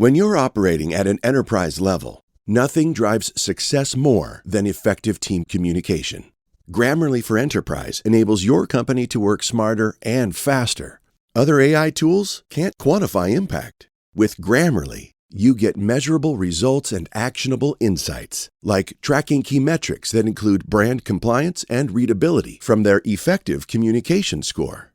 When you're operating at an enterprise level, nothing drives success more than effective team communication. Grammarly for Enterprise enables your company to work smarter and faster. Other AI tools can't quantify impact. With Grammarly, you get measurable results and actionable insights, like tracking key metrics that include brand compliance and readability from their effective communication score.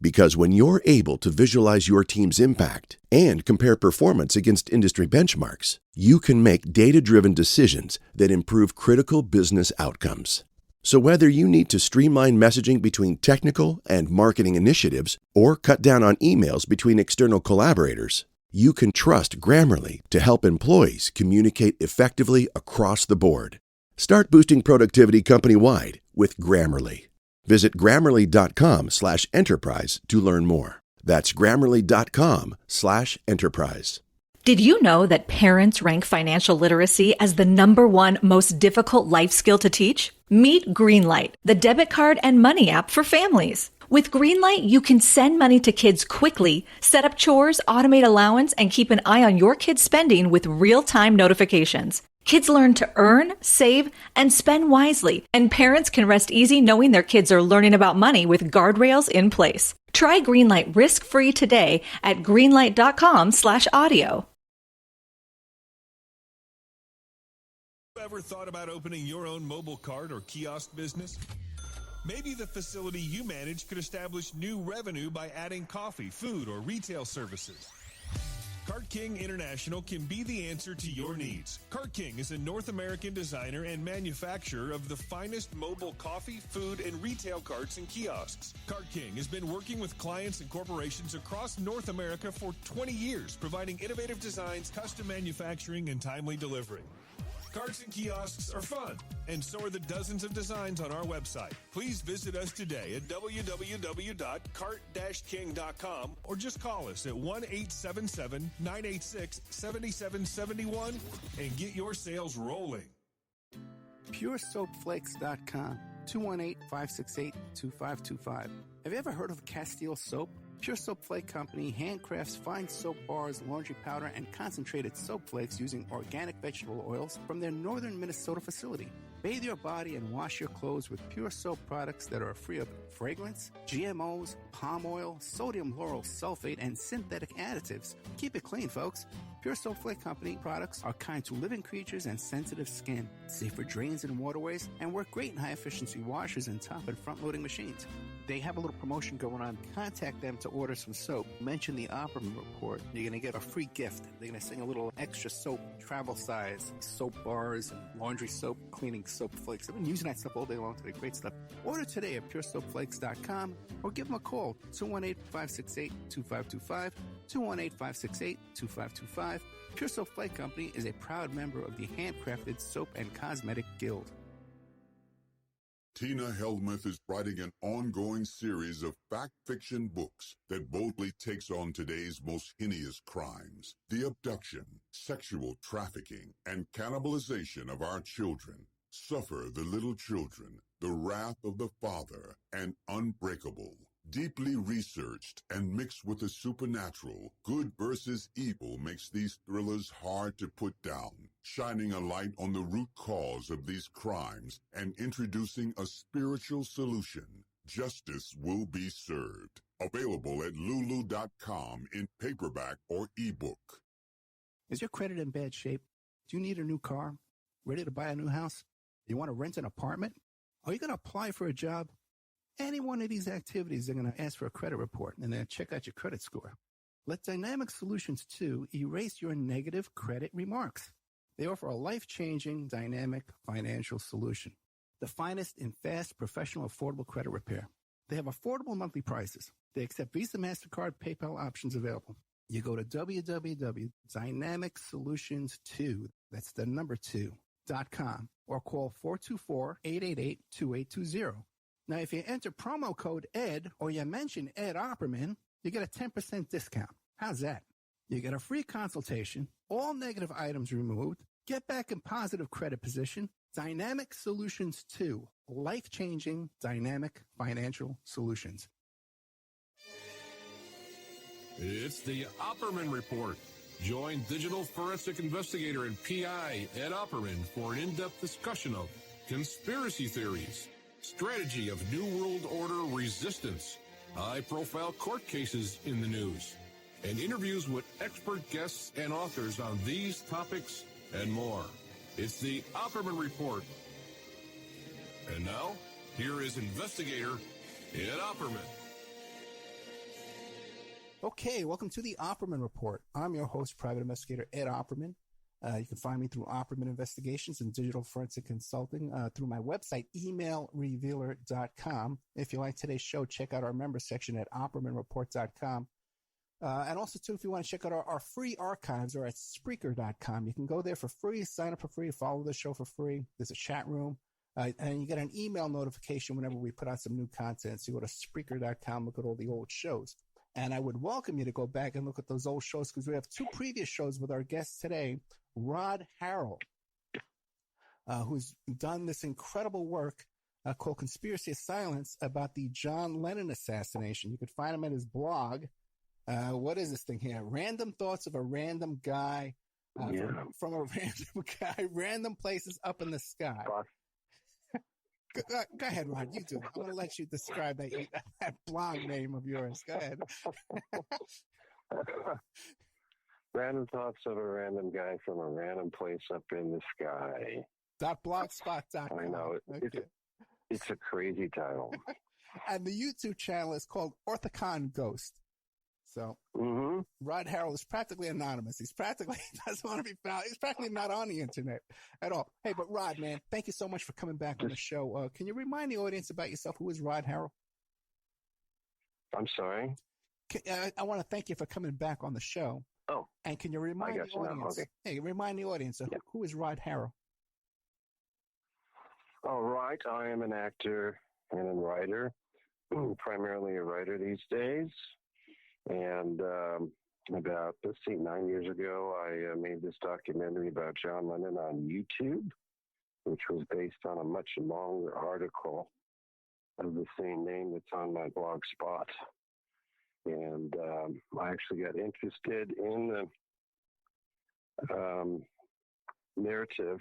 Because when you're able to visualize your team's impact and compare performance against industry benchmarks, you can make data-driven decisions that improve critical business outcomes. So whether you need to streamline messaging between technical and marketing initiatives or cut down on emails between external collaborators, you can trust Grammarly to help employees communicate effectively across the board. Start boosting productivity company-wide with Grammarly. Visit Grammarly.com/enterprise to learn more. That's Grammarly.com/enterprise. Did you know that parents rank financial literacy as the #1 most difficult life skill to teach? Meet Greenlight, the debit card and money app for families. With Greenlight, you can send money to kids quickly, set up chores, automate allowance, and keep an eye on your kids' spending with real-time notifications. Kids learn to earn, save, and spend wisely, and parents can rest easy knowing their kids are learning about money with guardrails in place. Try Greenlight risk-free today at greenlight.com/audio. Ever thought about opening your own mobile cart or kiosk business? Maybe the facility you manage could establish new revenue by adding coffee, food, or retail services. Cart King International can be the answer to your needs. Cart King is a North American designer and manufacturer of the finest mobile coffee, food, and retail carts and kiosks. Cart King has been working with clients and corporations across North America for 20 years, providing innovative designs, custom manufacturing, and timely delivery. Carts and kiosks are fun, and so are the dozens of designs on our website. Please visit us today at www.cart-king.com or just call us at 1-877-986-7771 and get your sales rolling. PureSoapFlakes.com, 218-568-2525. Have you ever heard of Castile Soap? Pure Soap Flake Company handcrafts fine soap bars, laundry powder, and concentrated soap flakes using organic vegetable oils from their northern Minnesota facility. Bathe your body and wash your clothes with Pure Soap products that are free of fragrance, GMOs, palm oil, sodium lauryl sulfate, and synthetic additives. Keep it clean, folks. Pure Soap Flake Company products are kind to living creatures and sensitive skin, safe for drains and waterways, and work great in high-efficiency washers and top and front-loading machines. They have a little promotion going on. Contact them to order some soap. Mention the Opperman Report. You're going to get a free gift. They're going to sing a little extra soap, travel size, soap bars, and laundry soap, cleaning soap flakes. I've been using that stuff all day long today. Great stuff. Order today at PureSoapFlakes.com or give them a call, 218-568-2525, 218-568-2525. Pure Soap Flake Company is a proud member of the Handcrafted Soap and Cosmetic Guild. Tina Helmuth is writing an ongoing series of fact-fiction books that boldly takes on today's most heinous crimes: the abduction, sexual trafficking, and cannibalization of our children. Suffer the Little Children, The Wrath of the Father, and Unbreakable. Deeply researched and mixed with the supernatural, good versus evil makes these thrillers hard to put down, shining a light on the root cause of these crimes and introducing a spiritual solution. Justice will be served. Available at lulu.com in paperback or ebook. Is your credit in bad shape? Do you need a new car? Ready to buy a new house? You want to rent an apartment? Are you going to apply for a job? Any one of these activities, they're going to ask for a credit report and then check out your credit score. Let Dynamic Solutions 2 erase your negative credit remarks. They offer a life-changing, dynamic financial solution. The finest in fast, professional, affordable credit repair. They have affordable monthly prices. They accept Visa, MasterCard, PayPal options available. You go to www.dynamicsolutions2, that's the number 2.com, or call 424-888-2820. Now, if you enter promo code ED or you mention Ed Opperman, you get a 10% discount. How's that? You get a free consultation, all negative items removed, get back in positive credit position. Dynamic Solutions 2, life-changing dynamic financial solutions. It's the Opperman Report. Join digital forensic investigator and PI Ed Opperman for an in-depth discussion of conspiracy theories, strategy of New World Order resistance, high-profile court cases in the news, and interviews with expert guests and authors on these topics and more. It's the Opperman Report. And now, here is investigator Ed Opperman. Okay, welcome to the Opperman Report. I'm your host, Private Investigator Ed Opperman. You can find me through Opperman Investigations and Digital Forensic Consulting through my website, emailrevealer.com. If you like today's show, check out our member section at oppermanreport.com. And also, too, if you want to check out our free archives, or at Spreaker.com. You can go there for free, sign up for free, follow the show for free. There's a chat room, and you get an email notification whenever we put out some new content. So you go to Spreaker.com, look at all the old shows. And I would welcome you to go back and look at those old shows, because we have two previous shows with our guest today, Rod Harrel, who's done this incredible work called Conspiracy of Silence about the John Lennon assassination. You could find him at his blog. What is this thing here? Random Thoughts of a Random Guy from a Random Guy, Random Places Up in the Sky. Go ahead, Rod. You do it. I'm going to let you describe that blog name of yours. Go ahead. Random Thoughts of a Random Guy from a Random Place Up in the Sky. .blogspot.com. I know. Okay. It's a crazy title. And the YouTube channel is called Orthicon Ghost. So Rod Harrel is practically anonymous. He doesn't want to be found. He's practically not on the internet at all. Hey, but Rod, man, thank you so much for coming back on the show. Can you remind the audience about yourself? Who is Rod Harrel? I'm sorry? I want to thank you for coming back on the show. Oh. And can you remind the audience? Okay. Hey, remind the audience who is Rod Harrel? All right. I am an actor and a writer, primarily a writer these days. And about, 9 years ago, I made this documentary about John Lennon on YouTube, which was based on a much longer article of the same name that's on my blog spot. And I actually got interested in the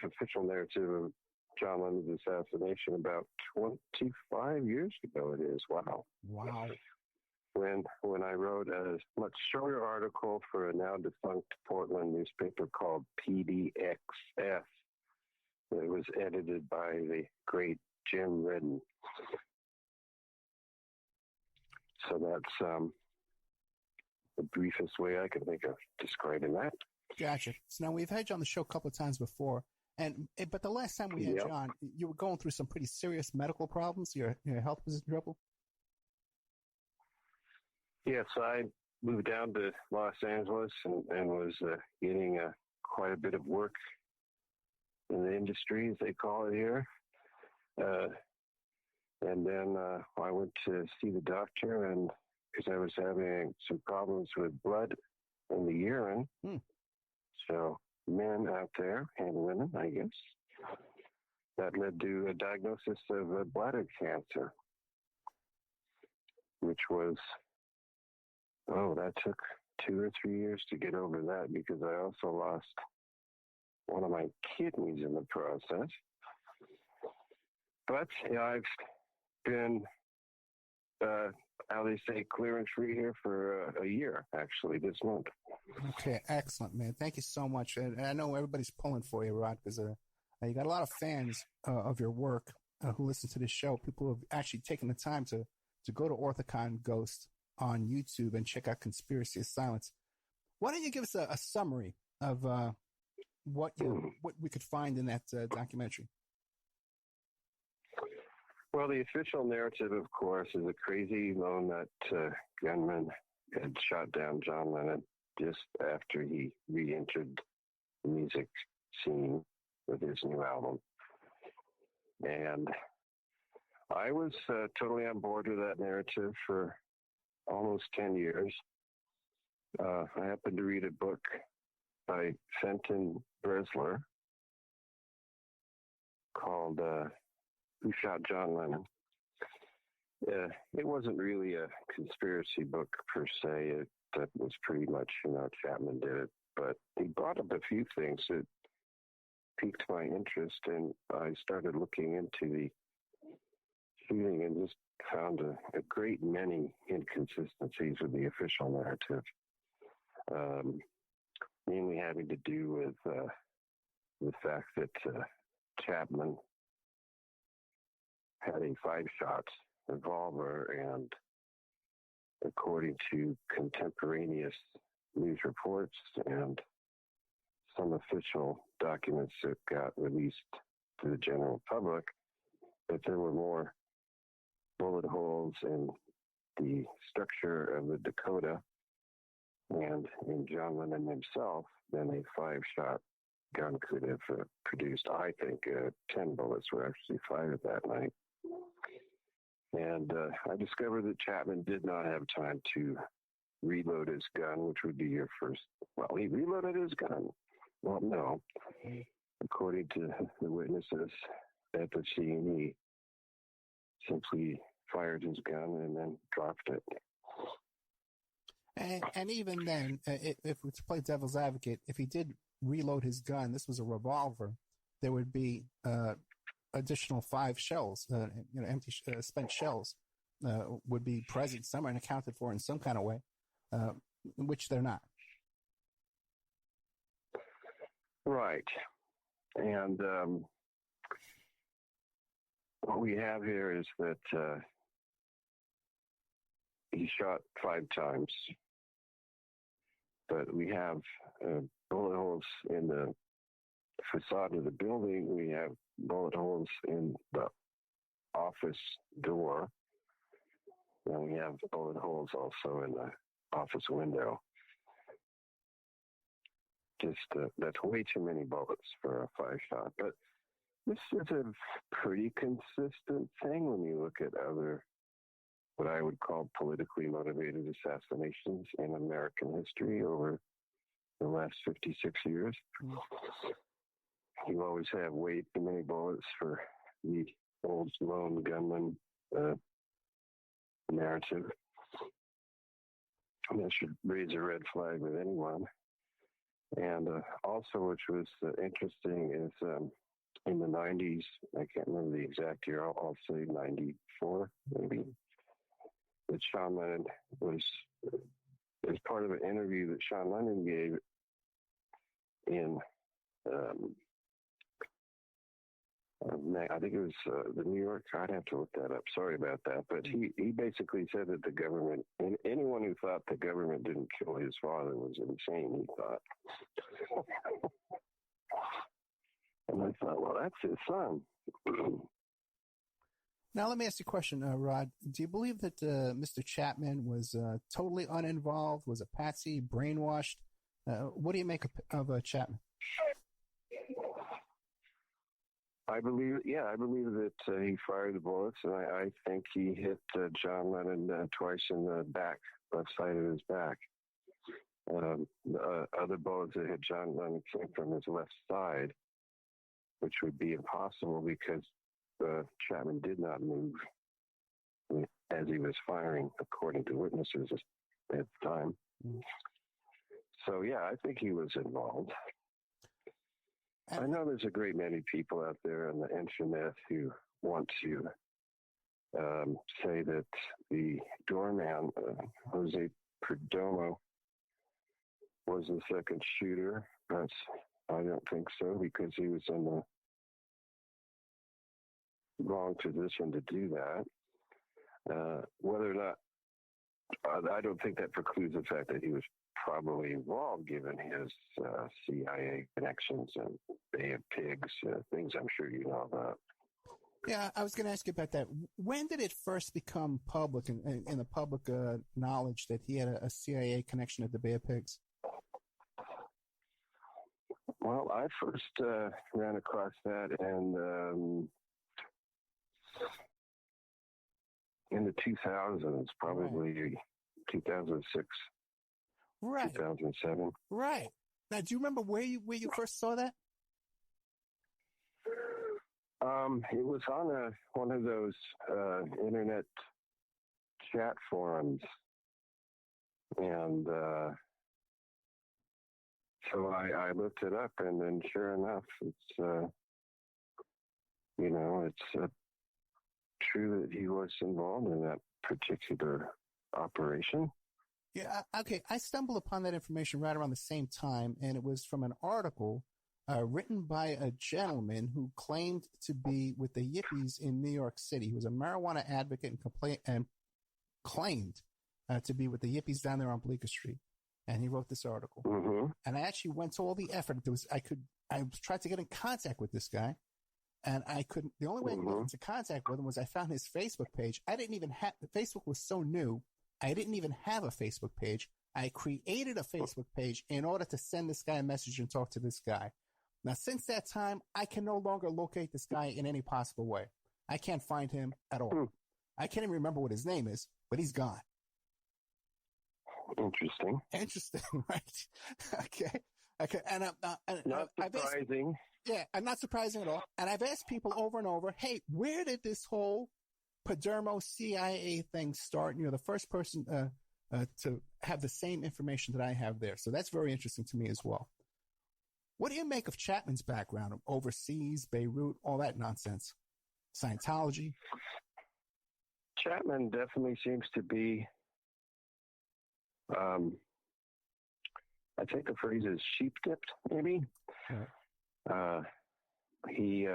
official narrative of John Lennon's assassination about 25 years ago it is. Wow. When I wrote a much shorter article for a now defunct Portland newspaper called PDXF. It was edited by the great Jim Redden. So that's the briefest way I can think of describing that. Gotcha. So now we've had you on the show a couple of times before, but the last time we had you on, you were going through some pretty serious medical problems. Your health was in trouble. Yes, I moved down to Los Angeles and was getting quite a bit of work in the industry, as they call it here. And then I went to see the doctor, and because I was having some problems with blood in the urine. So men out there, and women, I guess, that led to a diagnosis of bladder cancer, which was... that took 2 or 3 years to get over that, because I also lost one of my kidneys in the process. But I've been, how they say, clearance-free here for a year, actually, this month. Okay, excellent, man. Thank you so much. And I know everybody's pulling for you, Rod, because you got a lot of fans of your work who listen to this show. People who have actually taken the time to go to Orthicon Ghost on YouTube and check out Conspiracy of Silence. Why don't you give us a summary of what we could find in that documentary? Well, the official narrative, of course, is a crazy lone nut gunman had shot down John Lennon just after he re-entered the music scene with his new album. And I was totally on board with that narrative for almost 10 years. I happened to read a book by Fenton Bresler called Who Shot John Lennon? It wasn't really a conspiracy book per se. That was pretty much, Chapman did it but he brought up a few things that piqued my interest, and I started looking into the shooting and just found a great many inconsistencies with the official narrative, mainly having to do with the fact that Chapman had a 5-shot revolver, and according to contemporaneous news reports and some official documents that got released to the general public, that there were more bullet holes in the structure of the Dakota and in John Lennon himself than a 5-shot gun could have produced. I think 10 bullets were actually fired that night. And I discovered that Chapman did not have time to reload his gun, which would be your first. Well, he reloaded his gun. Well, no. According to the witnesses at the scene, he simply fired his gun and then dropped it. And even then, if we play devil's advocate, if he did reload his gun, this was a revolver, there would be additional 5 shells, empty spent shells would be present somewhere and accounted for in some kind of way, which they're not. Right. And what we have here is that he shot 5 times, but we have bullet holes in the facade of the building. We have bullet holes in the office door, and we have bullet holes also in the office window. Just that's way too many bullets for a 5-shot. But this is a pretty consistent thing when you look at other, what I would call politically motivated assassinations in American history over the last 56 years. You always have way too many bullets for the old lone gunman narrative. And that should raise a red flag with anyone. And also, which was interesting, is in the 90s, I can't remember the exact year, I'll say 94, maybe, that Sean Lennon was, as part of an interview that Sean Lennon gave in, I think it was the New York, I'd have to look that up, sorry about that, but he basically said that the government, and anyone who thought the government didn't kill his father was insane, he thought. And I thought, well, that's his son. Now, let me ask you a question, Rod. Do you believe that Mr. Chapman was totally uninvolved, was a patsy, brainwashed? What do you make of Chapman? I believe that he fired the bullets, and I think he hit John Lennon twice in the back, left side of his back. The other bullets that hit John Lennon came from his left side, which would be impossible because Chapman did not move as he was firing, according to witnesses at the time. So, yeah, I think he was involved. I know there's a great many people out there on the internet who want to say that the doorman, Jose Perdomo, was the second shooter, but I don't think so, because he was in the wrong position to do that. Whether or not, I don't think that precludes the fact that he was probably involved, given his CIA connections and Bay of Pigs, things I'm sure you know about. Yeah, I was going to ask you about that. When did it first become public in the public knowledge that he had a CIA connection at the Bay of Pigs? Well, I first ran across that in the 2000s, probably right. 2006, right. 2007. Right. Now, do you remember where you first saw that? It was on one of those internet chat forums, and So I looked it up, and then sure enough, it's it's true that he was involved in that particular operation. Yeah, okay. I stumbled upon that information right around the same time, and it was from an article written by a gentleman who claimed to be with the Yippies in New York City. He was a marijuana advocate and claimed to be with the Yippies down there on Bleecker Street. And he wrote this article. Mm-hmm. And I actually went to all the effort. I tried to get in contact with this guy, and I couldn't. The only way I could get into contact with him was I found his Facebook page. I didn't even have, Facebook was so new. I didn't even have a Facebook page. I created a Facebook page in order to send this guy a message and talk to this guy. Now, since that time, I can no longer locate this guy in any possible way. I can't find him at all. I can't even remember what his name is, but he's gone. Interesting, right? Okay. And not surprising. I'm not surprising at all. And I've asked people over and over, hey, where did this whole Padermo CIA thing start? You're the first person to have the same information that I have there. So that's very interesting to me as well. What do you make of Chapman's background, overseas, Beirut, all that nonsense? Scientology? Chapman definitely seems to be, I think the phrase is sheep-dipped, maybe. He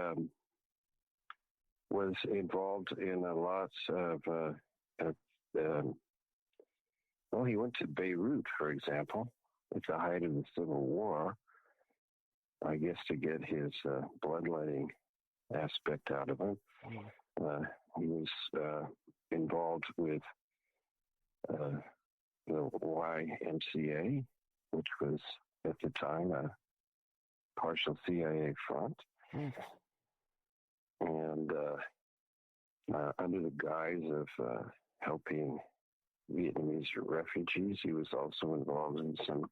was involved in lots of, he went to Beirut, for example, at the height of the Civil War, I guess to get his bloodletting aspect out of him. He was involved with the YMCA, which was at the time a partial CIA front. And under the guise of helping Vietnamese refugees, he was also involved in some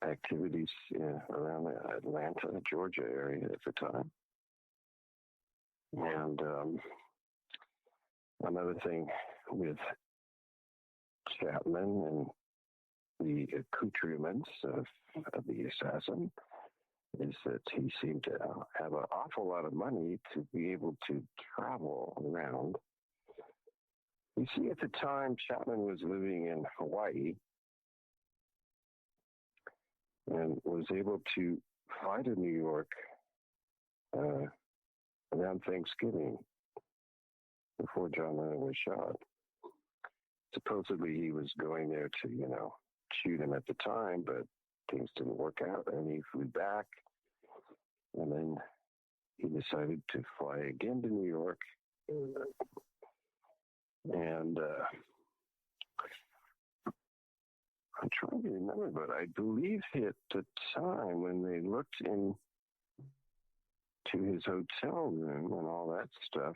activities around the Atlanta, Georgia area at the time. And another thing with Chapman and the accoutrements of the assassin is that he seemed to have an awful lot of money to be able to travel around. You see, at the time, Chapman was living in Hawaii and was able to fly to New York around Thanksgiving before John Lennon was shot. Supposedly he was going there to, shoot him at the time, but things didn't work out, and he flew back, and then he decided to fly again to New York, and I'm trying to remember, but I believe at the time when they looked into his hotel room and all that stuff,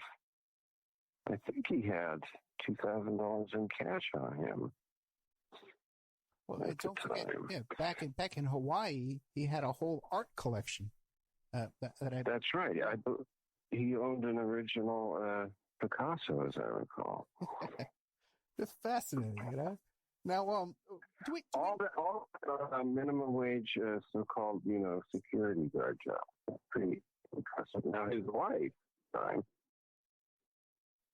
I think he had $2,000 in cash on him. Well, don't forget, back in Hawaii, he had a whole art collection. That's right. He owned an original Picasso, as I recall. It's fascinating, Now, all the minimum wage, so-called, security guard job. Pretty impressive. Now, his wife, time,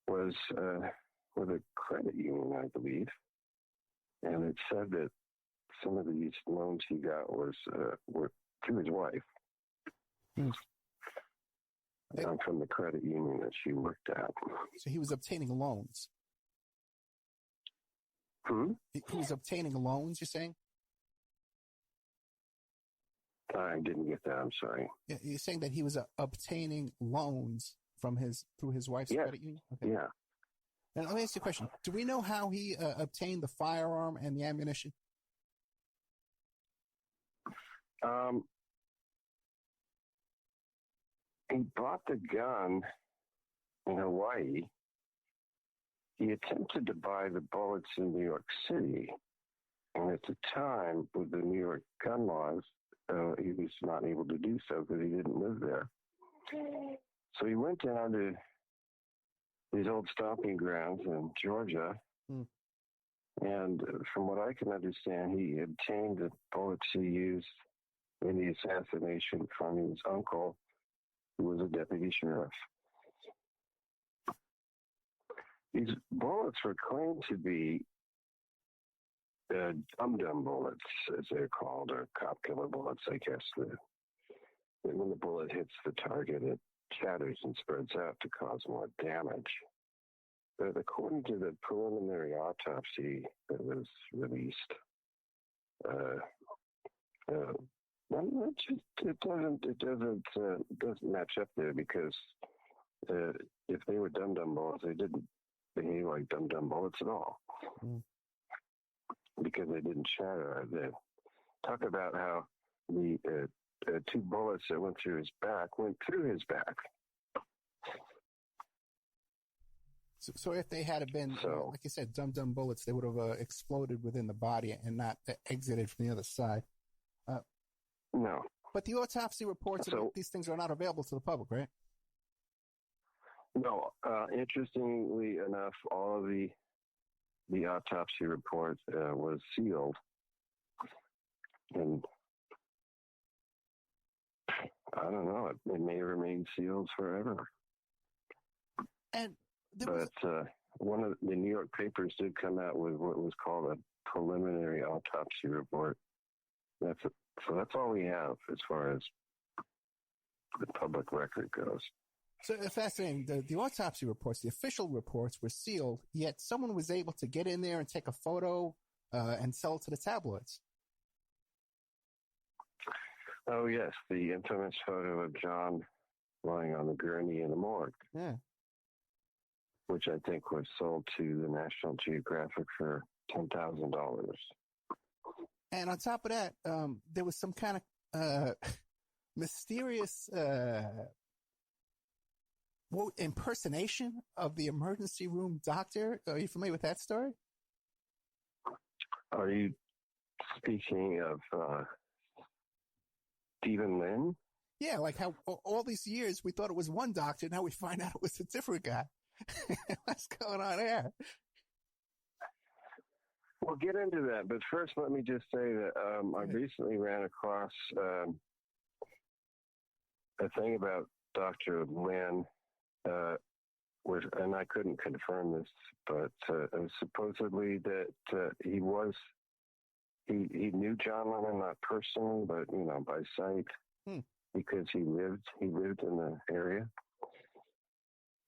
was with a credit union, I believe, and it said that some of these loans he got were through his wife. From the credit union that she worked at. So he was obtaining loans. He was obtaining loans, you're saying? I didn't get that. I'm sorry. Yeah, you're saying that he was obtaining loans through his wife's credit union? Okay. Yeah. Now, let me ask you a question. Do we know how he obtained the firearm and the ammunition? He bought the gun in Hawaii. He attempted to buy the bullets in New York City. And at the time, with the New York gun laws, he was not able to do so because he didn't live there. So he went down to his old stomping grounds in Georgia And from what I can understand, he obtained the bullets he used in the assassination from his uncle, who was a deputy sheriff. These bullets were claimed to be dum-dum bullets, as they're called, or cop killer bullets, I guess. When the bullet hits the target, it shatters and spreads out to cause more damage. But according to the preliminary autopsy that was released, it doesn't match up there, because if they were dum-dum bullets, they didn't behave like dum-dum bullets at all, because they didn't shatter. They talk about how the two bullets that went through his back. So if they had been, like you said, dum-dum bullets, they would have exploded within the body and not exited from the other side. No. But the autopsy reports that these things are not available to the public, right? No. Interestingly enough, all of the autopsy report was sealed. And I don't know, it may remain sealed forever. But one of the New York papers did come out with what was called a preliminary autopsy report. So that's all we have as far as the public record goes. So fascinating. The autopsy reports, the official reports, were sealed, yet someone was able to get in there and take a photo and sell it to the tabloids. Oh, yes, the infamous photo of John lying on the gurney in the morgue. Yeah. Which I think was sold to the National Geographic for $10,000. And on top of that, there was some kind of mysterious impersonation of the emergency room doctor. Are you familiar with that story? Are you speaking of Stephen Lynn? Yeah, like how all these years we thought it was one doctor, now we find out it was a different guy. What's going on there? We'll get into that, but first let me just say that I recently ran across a thing about Dr. Lynn, and I couldn't confirm this, but supposedly that he knew John Lennon, not personally, but by sight, because he lived in the area.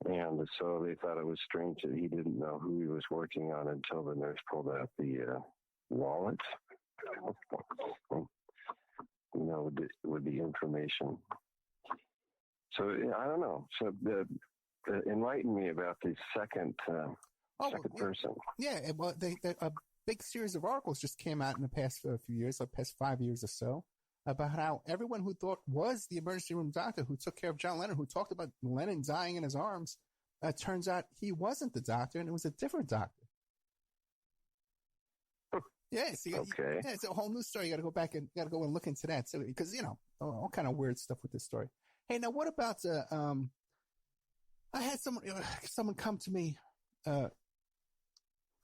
And so they thought it was strange that he didn't know who he was working on until the nurse pulled out the wallet, with the information. So I don't know. So enlighten me about the second person. Yeah, well, a big series of articles just came out in the past few years, like past 5 years or so, about how everyone who thought was the emergency room doctor who took care of John Lennon, who talked about Lennon dying in his arms, turns out he wasn't the doctor, and it was a different doctor. Yeah, okay. It's a whole new story. You got to go back and go and look into that too, because all kind of weird stuff with this story. Hey, now what about I had someone come to me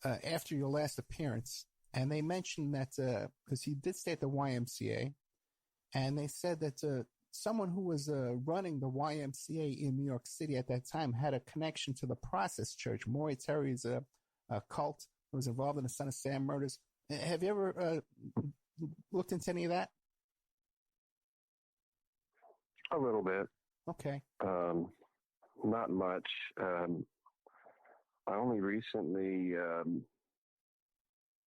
after your last appearance, and they mentioned that because he did stay at the YMCA. And they said that someone who was running the YMCA in New York City at that time had a connection to the Process Church, Maury Terry's cult, who was involved in the Son of Sam murders. Have you ever looked into any of that? A little bit. Okay. Not much. I only recently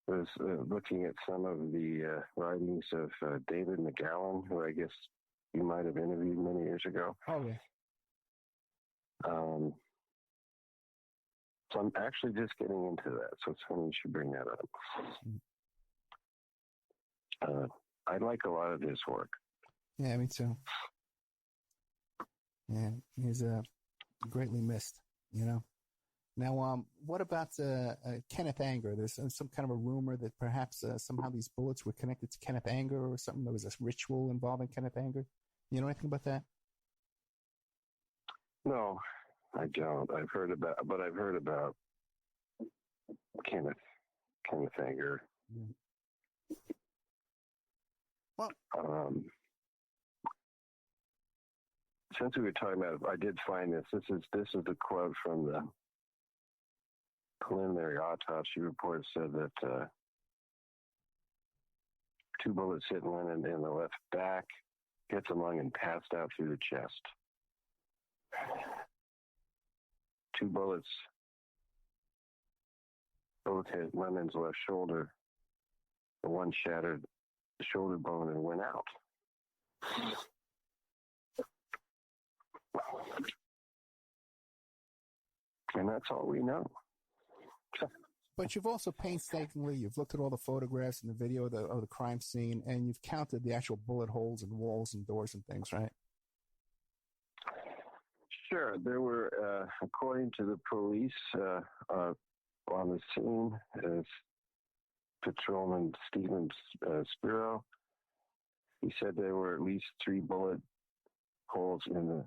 was looking at some of the writings of David McGowan, who I guess you might have interviewed many years ago. Oh, yeah. So I'm actually just getting into that, so it's funny you should bring that up. I like a lot of his work. Yeah, me too. Yeah, he's greatly missed, Now, what about Kenneth Anger? There's some kind of a rumor that perhaps somehow these bullets were connected to Kenneth Anger or something. There was a ritual involving Kenneth Anger. You know anything about that? No, I don't. I've heard about Kenneth kind of finger. Well, since we were talking about it, I did find this. This is the quote from the preliminary autopsy report. Said that 2 bullets hit Lennon in the left back, hit the lung, and passed out through the chest. 2 bullets both hit Lennon's left shoulder. The one shattered the shoulder bone and went out. And that's all we know. But you've also you've looked at all the photographs and the video of the crime scene, and you've counted the actual bullet holes in walls and doors and things, right? Sure. There were, according to the police on the scene, Patrolman Stephen Spiro, he said there were at least 3 bullet holes in the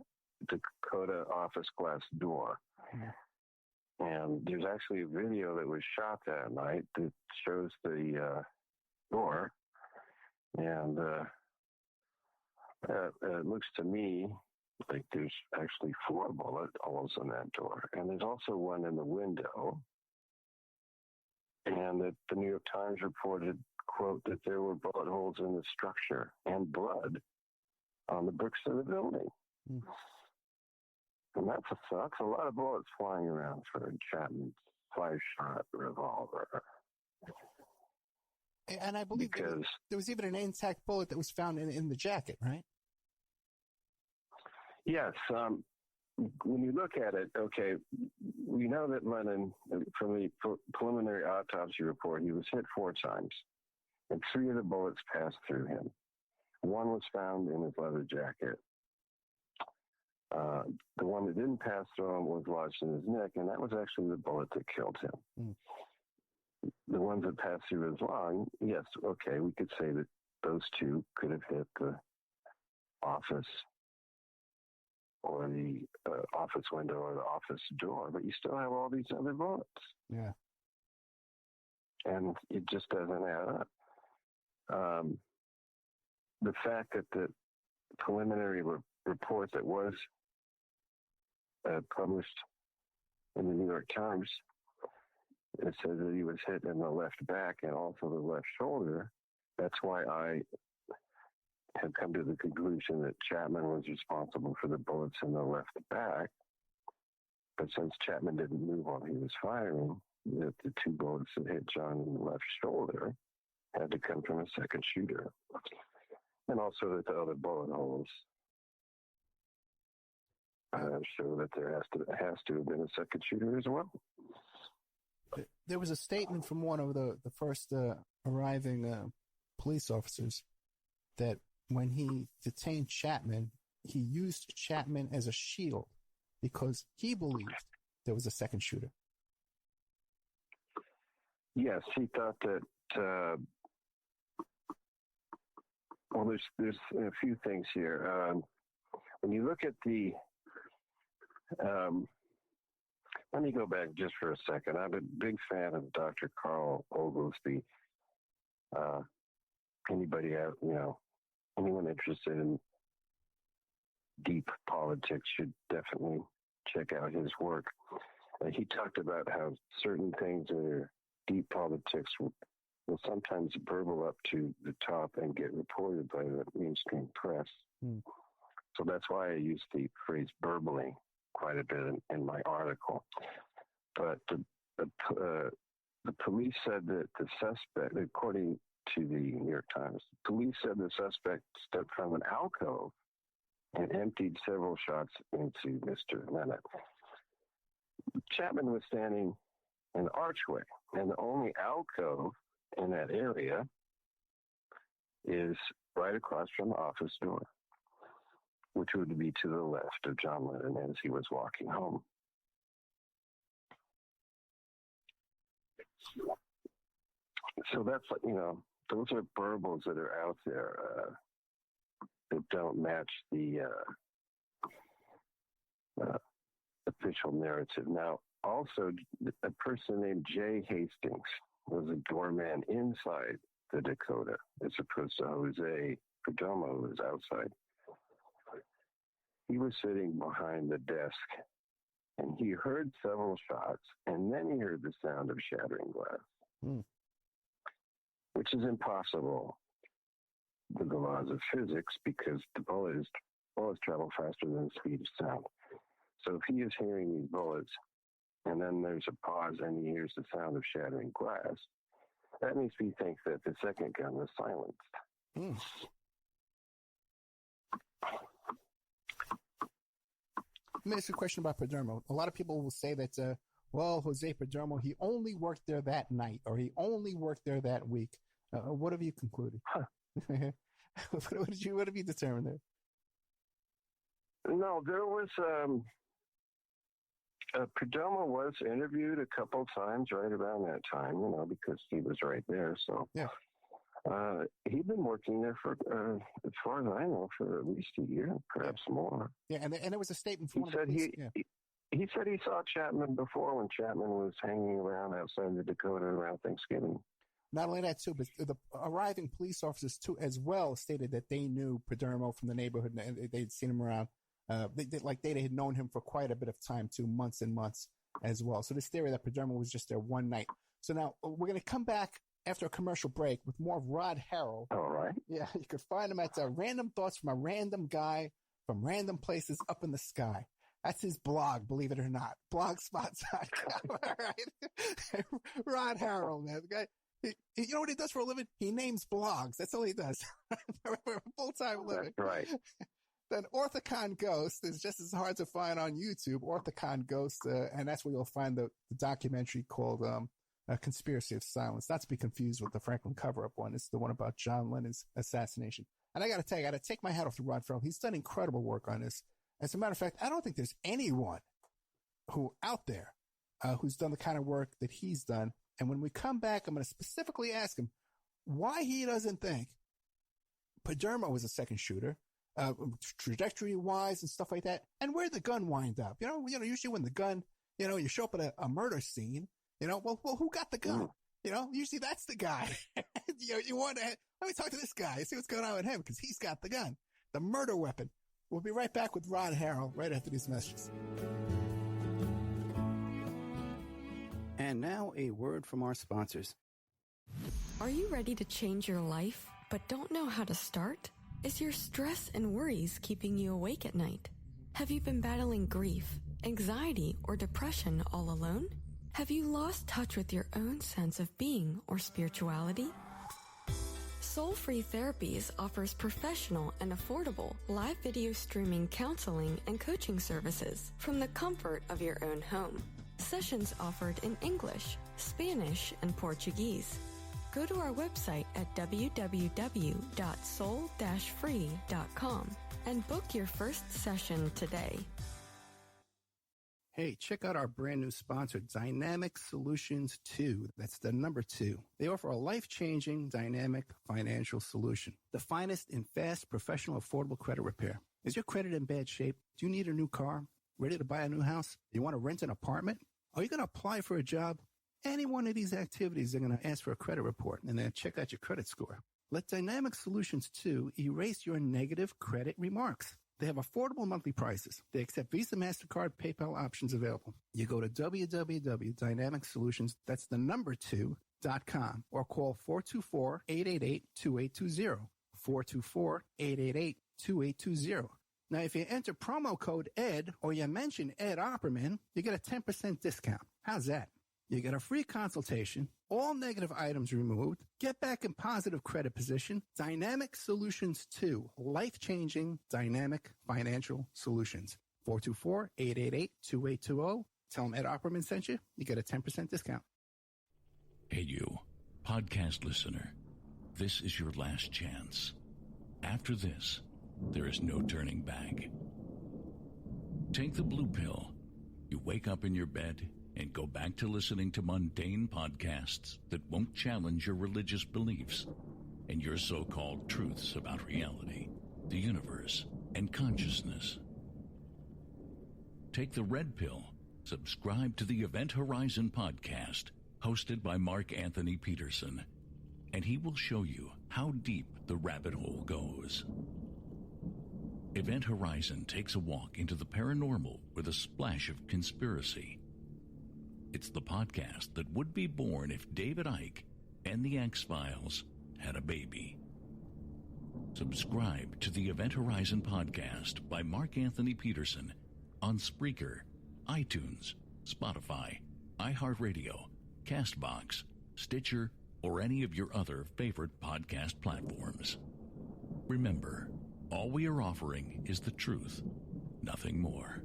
Dakota office glass door. Mm-hmm. And there's actually a video that was shot that night that shows the door. And it looks to me like there's actually 4 bullet holes in that door. And there's also one in the window. And that the New York Times reported, quote, that there were bullet holes in the structure and blood on the bricks of the building. Mm. And that's a lot of bullets flying around for Chapman's 5-shot revolver. And I believe there was even an intact bullet that was found in the jacket, right? Yes. When you look at it, okay, we know that Lennon, from the preliminary autopsy report, he was hit 4 times, and 3 of the bullets passed through him. 1 was found in his leather jacket. The one that didn't pass through him was lodged in his neck, and that was actually the bullet that killed him. Mm. The ones that passed through his lung, yes, okay, we could say that those 2 could have hit the office or the office window or the office door, but you still have all these other bullets. Yeah. And it just doesn't add up. The fact that the preliminary report that was published in the New York Times, it says that he was hit in the left back and also the left shoulder. That's why I have come to the conclusion that Chapman was responsible for the bullets in the left back. But since Chapman didn't move while he was firing, that the 2 bullets that hit John in the left shoulder had to come from a second shooter. And also that the other bullet holes show that there has to have been a second shooter as well. There was a statement from one of the first arriving police officers that when he detained Chapman, he used Chapman as a shield because he believed there was a second shooter. Yes, he thought that. Well, there's a few things here. When you look at the, let me go back just for a second. I'm a big fan of Dr. Carl Oglesby. Anybody out, anyone interested in deep politics should definitely check out his work. He talked about how certain things that are deep politics will sometimes burble up to the top and get reported by the mainstream press. Mm. So that's why I use the phrase burbling quite a bit in my article. But the police said that the suspect, according to the New York Times, police said the suspect stepped from an alcove and emptied several shots into Mr. Lennon. Chapman was standing in the archway, and the only alcove in that area is right across from the office door, which would be to the left of John Lennon as he was walking home. So that's, those are burbles that are out there that don't match the official narrative. Now, also, a person named Jay Hastings, was a doorman inside the Dakota, as opposed to Jose Perdomo, who was outside. He was sitting behind the desk, and he heard several shots, and then he heard the sound of shattering glass, which is impossible with the laws of physics because the bullets travel faster than the speed of sound. So if he is hearing these bullets, and then there's a pause and he hears the sound of shattering glass, that makes me think that the second gun was silenced. Let me ask you a question about Perdomo. A lot of people will say that, Jose Perdomo, he only worked there that night, or he only worked there that week. What have you concluded? What have you determined there? No, there was Perdomo was interviewed a couple times right around that time, because he was right there. So yeah, he'd been working there for, as far as I know, for at least a year, perhaps more. Yeah, and there was a statement from he said he saw Chapman before when Chapman was hanging around outside the Dakota around Thanksgiving. Not only that, too, but the arriving police officers, too, as well, stated that they knew Perdomo from the neighborhood and they'd seen him around. They had known him for quite a bit of time, too, months and months as well. So this theory that Perdomo was just there one night. So now we're going to come back after a commercial break with more of Rod Harrel. All right. Yeah, you could find him at Random Thoughts from a Random Guy from Random Places Up in the Sky. That's his blog, believe it or not. Blogspot.com. All right. Rod Harrel, man. The guy. You know what he does for a living? He names blogs. That's all he does. For a full-time living. That's right. Then Orthicon Ghost is just as hard to find on YouTube. Orthicon Ghost, and that's where you'll find the documentary called Conspiracy of Silence. Not to be confused with the Franklin cover-up one. It's the one about John Lennon's assassination. And I got to tell you, I got to take my hat off to Rod Harrel. He's done incredible work on this. As a matter of fact, I don't think there's anyone out there who's done the kind of work that he's done. And when we come back, I'm going to specifically ask him why he doesn't think Perdomo was a second shooter, trajectory-wise and stuff like that, and where the gun wind up. Usually when the gun, you show up at a murder scene, well, who got the gun? Usually that's the guy. You want to, let me talk to this guy, see what's going on with him, because he's got the gun, the murder weapon. We'll be right back with Rod Harrel right after these messages. And now a word from our sponsors. Are you ready to change your life, but don't know how to start? Is your stress and worries keeping you awake at night? Have you been battling grief, anxiety, or depression all alone? Have you lost touch with your own sense of being or spirituality? Soul Free Therapies offers professional and affordable live video streaming counseling and coaching services from the comfort of your own home. Sessions offered in English, Spanish, and Portuguese. Go to our website at www.soul-free.com and book your first session today. Hey, check out our brand new sponsor, Dynamic Solutions 2. That's the number 2. They offer a life-changing, dynamic financial solution. The finest in fast, professional, affordable credit repair. Is your credit in bad shape? Do you need a new car? Ready to buy a new house? You want to rent an apartment? Are you going to apply for a job? Any one of these activities, they're going to ask for a credit report and then check out your credit score. Let Dynamic Solutions 2 erase your negative credit remarks. They have affordable monthly prices. They accept Visa, MasterCard, PayPal options available. You go to www.dynamicsolutions, that's the number 2.com, or call 424-888-2820. 424-888-2820. Now, if you enter promo code ED or you mention Ed Opperman, you get a 10% discount. How's that? You get a free consultation, all negative items removed, get back in positive credit position. Dynamic Solutions 2, life-changing dynamic financial solutions. 424-888-2820. Tell them Ed Opperman sent you. You get a 10% discount. Hey, you, podcast listener. This is your last chance. After this, there is no turning back. Take the blue pill. You wake up in your bed and go back to listening to mundane podcasts that won't challenge your religious beliefs and your so-called truths about reality, the universe, and consciousness. Take the red pill. Subscribe to the Event Horizon podcast hosted by Mark Anthony Peterson, and he will show you how deep the rabbit hole goes. Event Horizon takes a walk into the paranormal with a splash of conspiracy. It's the podcast that would be born if David Icke and the X-Files had a baby. Subscribe to the Event Horizon podcast by Mark Anthony Peterson on Spreaker, iTunes, Spotify, iHeartRadio, CastBox, Stitcher, or any of your other favorite podcast platforms. Remember, all we are offering is the truth, nothing more.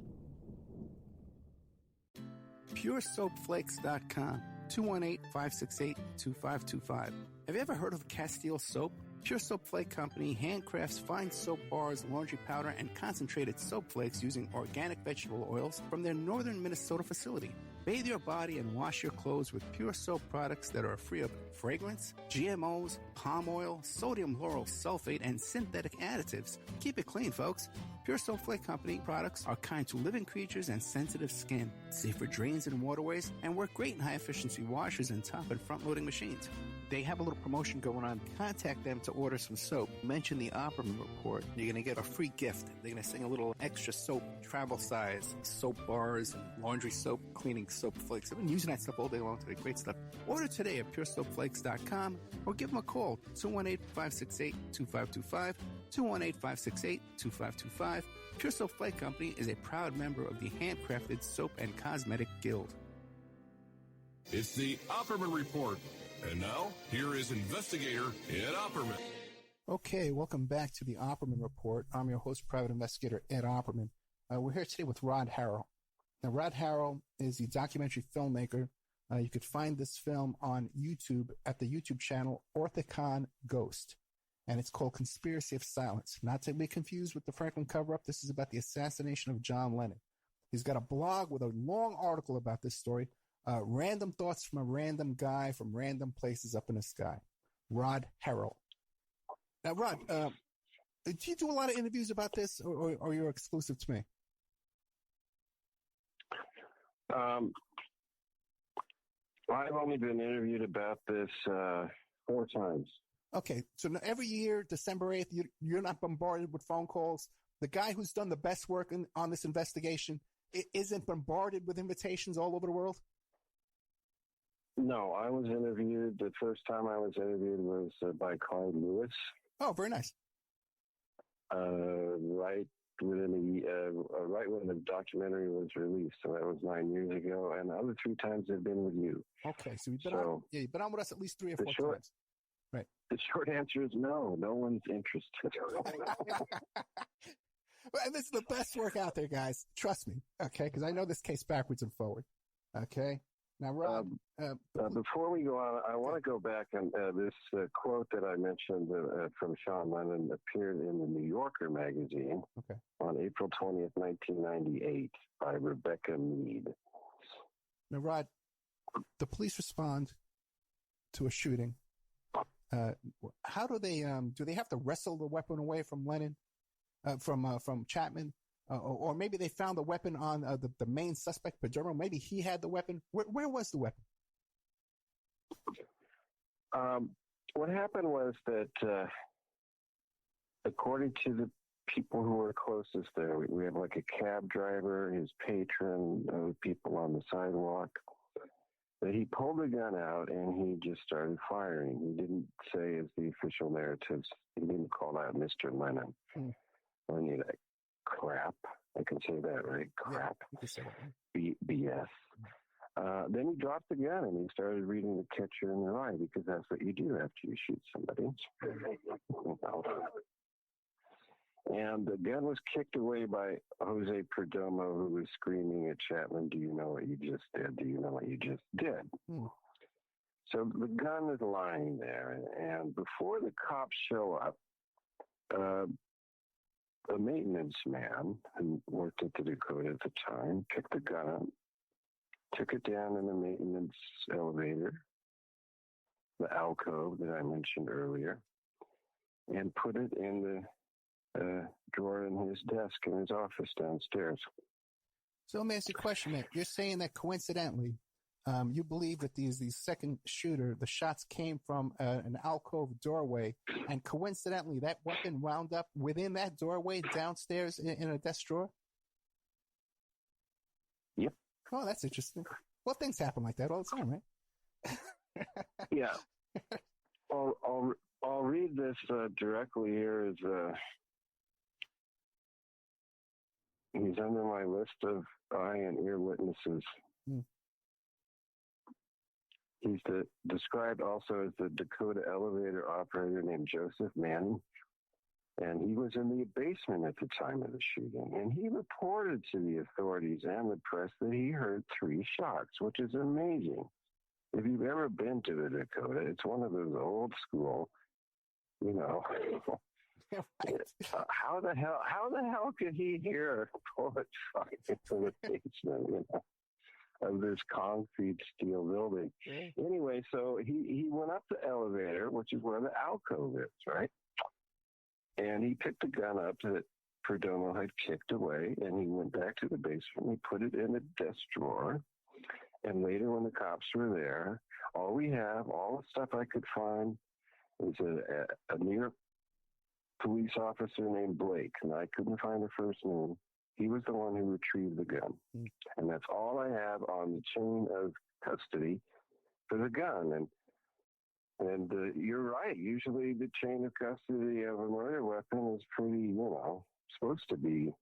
PureSoapFlakes.com, 218-568-2525. Have you ever heard of Castile Soap? Pure Soap Flake Company handcrafts fine soap bars, laundry powder, and concentrated soap flakes using organic vegetable oils from their northern Minnesota facility. Bathe your body and wash your clothes with pure soap products that are free of fragrance, GMOs, palm oil, sodium lauryl sulfate, and synthetic additives. Keep it clean, folks. Pure Soap Flake Company products are kind to living creatures and sensitive skin, safe for drains and waterways, and work great in high-efficiency washers and top and front-loading machines. They have a little promotion going on. Contact them to order some soap. Mention the Opperman Report. You're going to get a free gift. They're going to sing a little extra soap, travel size, soap bars, and laundry soap, cleaning soap flakes. I've been using that stuff all day long today. Great stuff. Order today at puresoapflakes.com or give them a call, 218-568-2525, 218-568-2525. Pure Soap Flake Company is a proud member of the Handcrafted Soap and Cosmetic Guild. It's the Opperman Report. And now, here is investigator Ed Opperman. Okay, welcome back to the Opperman Report. I'm your host, private investigator Ed Opperman. We're here today with Rod Harrel. Now, Rod Harrel is the documentary filmmaker. You could find this film on YouTube at the YouTube channel Orthicon Ghost, and it's called Conspiracy of Silence. Not to be confused with the Franklin cover-up. This is about the assassination of John Lennon. He's got a blog with a long article about this story. Random thoughts from a random guy from random places up in the sky. Rod Harrel. Now, Rod, do you do a lot of interviews about this, or you're exclusive to me? I've only been interviewed about this 4 times. Okay, so every year, December 8th, you're not bombarded with phone calls. The guy who's done the best work on this investigation isn't bombarded with invitations all over the world? No, I was interviewed. The first time I was interviewed was by Clyde Lewis. Oh, very nice. Right when the documentary was released, so that was 9 years ago. And the other 3 times have been with you. Okay, so you've been on with us at least 3 or 4 times. Right. The short answer is no. No one's interested. And this is the best work out there, guys. Trust me. Okay, because I know this case backwards and forward. Okay. Now, Rob, before we go on, I want to go back and this quote that I mentioned from Sean Lennon appeared in the New Yorker magazine on April 20th, 1998 by Rebecca Mead. Now, Rod, the police respond to a shooting. How do they have to wrestle the weapon away from Lennon, from Chapman? Or maybe they found the weapon on the main suspect, Padermo. Maybe he had the weapon. Where was the weapon? What happened was that, according to the people who were closest there, we had like a cab driver, his patron, people on the sidewalk. That he pulled the gun out and he just started firing. He didn't say, as the official narratives, he didn't call out Mr. Lennon. Or any of that crap. I can say that, right? Crap. Yeah, BS. Then he dropped the gun and he started reading The Catcher in the Rye, because that's what you do after you shoot somebody. And the gun was kicked away by Jose Perdomo, who was screaming at Chapman, "Do you know what you just did? Do you know what you just did?" So the gun is lying there. And before the cops show up, a maintenance man who worked at the Dakota at the time picked the gun up, took it down in the maintenance elevator, the alcove that I mentioned earlier, and put it in the drawer in his desk in his office downstairs. So let me ask you a question, man. You're saying that coincidentally, you believe that the second shooter, the shots came from an alcove doorway, and coincidentally, that weapon wound up within that doorway downstairs in a desk drawer? Yep. Oh, that's interesting. Well, things happen like that all the time, right? Yeah. I'll read this directly here. He's under my list of eye and ear witnesses. He's described also as the Dakota elevator operator named Joseph Manning, and he was in the basement at the time of the shooting. And he reported to the authorities and the press that he heard 3 shots, which is amazing. If you've ever been to the Dakota, it's one of those old school, you know. How the hell could he hear a bullet shot into the basement, you know, of this concrete steel building? Anyway, so he went up the elevator, which is where the alcove is, right? And he picked a gun up that Perdomo had kicked away, and he went back to the basement. He put it in a desk drawer. And later, when the cops were there, all the stuff I could find was a New York police officer named Blake, and I couldn't find the first name. He was the one who retrieved the gun. And that's all I have on the chain of custody for the gun. And you're right. Usually the chain of custody of a murder weapon is pretty, you know, supposed to be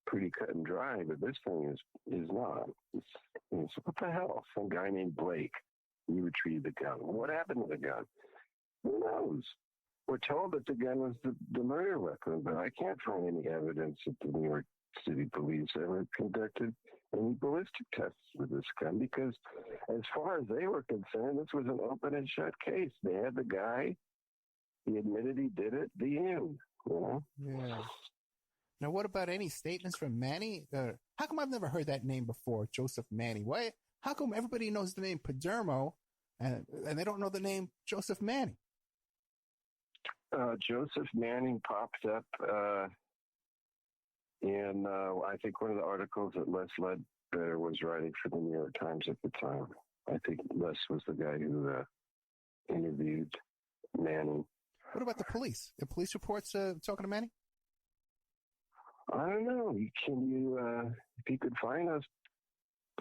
pretty cut and dry, but this thing is not. It's what the hell? Some guy named Blake, he retrieved the gun. What happened to the gun? Who knows? We're told that the gun was the murder weapon, but I can't find any evidence that the New York City police ever conducted any ballistic tests with this gun, because as far as they were concerned, this was an open and shut case. They had the guy, he admitted he did it, the end, you know? Yeah. Now, what about any statements from Manny? How come I've never heard that name before, Joseph Manny? Why? How come everybody knows the name Padermo and they don't know the name Joseph Manny? Joseph Manning popped up in, I think, one of the articles that Les Ledbetter was writing for the New York Times at the time. I think Les was the guy who interviewed Manning. What about the police? The police reports talking to Manning? I don't know. If you could find us,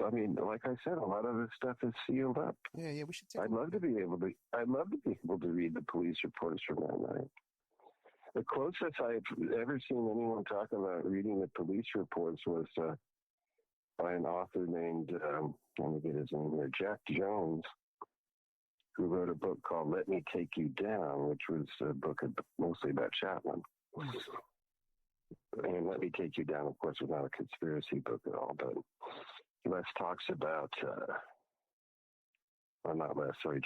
I mean, like I said, a lot of this stuff is sealed up. Yeah, we should. I'd love to be able to read the police reports from that night. The closest I've ever seen anyone talk about reading the police reports was by an author named, let me get his name here, Jack Jones, who wrote a book called Let Me Take You Down, which was a book mostly about Chapman. And Let Me Take You Down, of course, was not a conspiracy book at all, but Les talks about,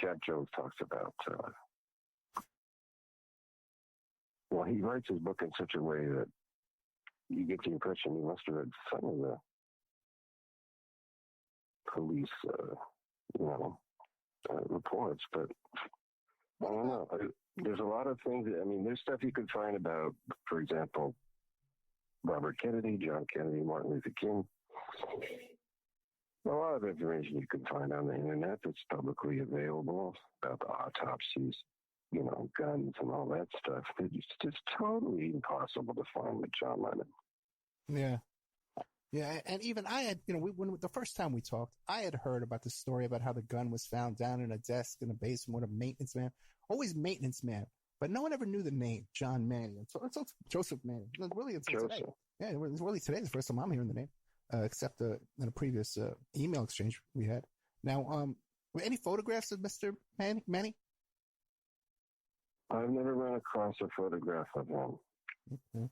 Jack Jones talks about, he writes his book in such a way that you get the impression he must have read some of the police, reports, but I don't know. There's a lot of things, there's stuff you could find about, for example, Robert Kennedy, John Kennedy, Martin Luther King. A lot of information you can find on the internet that's publicly available about the autopsies, guns and all that stuff. It's just totally impossible to find with John Lennon. Yeah. Yeah, and even I had, when the first time we talked, I had heard about the story about how the gun was found down in a desk in a basement with a maintenance man. Always maintenance man. But no one ever knew the name, John Manning. It's Joseph Manning. Really, until today. Yeah, it's really today. The first time I'm hearing the name, except in a previous email exchange we had. Now, any photographs of Mr. Manning? I've never run across a photograph of him. Okay.